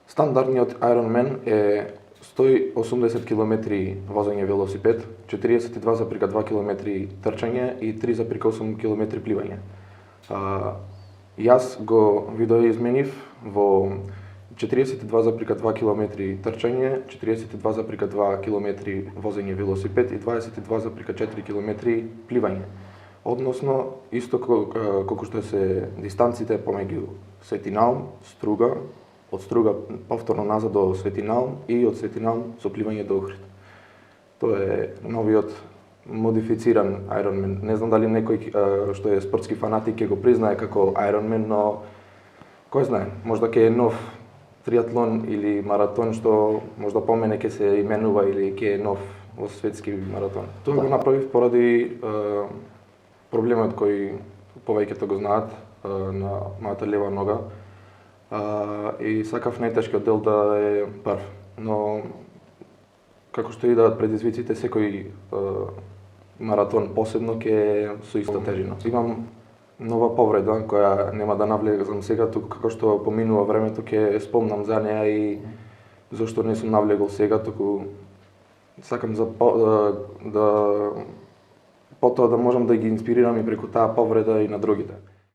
Стандардниот Ironman е 180 км возење велосипед, 42,2 км трчање и 3,8 км пливање. Јас го видоизменив во 42,2 км трчање, 42,2 км возење велосипед и 22,4 км пливање. Односно, исто колку што се дистанците помеѓу Свети Наум, Струга, од Струга повторно назад до Свети Наум и од Свети Наум со пливање до Охрид. Тоа е новиот модифициран Ironman. Не знам дали некој што е спортски фанатик ќе го признае како Ironman, но кој знае, можда ќе е нов триатлон или маратон што можда помене ќе се именува или ќе е нов во светски маратон. Тоа го направив поради проблемот кој повеќето го знаат на мојата лева нога. И сакав најтешкиот дел да е прв, но како што идат предизвиците, секој маратон посебно ќе е со иста тежина. Имам нова повреда која нема да навлегам сега, туку како што поминува времето ќе спомнам за неа и зошто не сум навлегол сега, туку сакам да потоа да можам да ги инспирирам и преку таа повреда и на другите.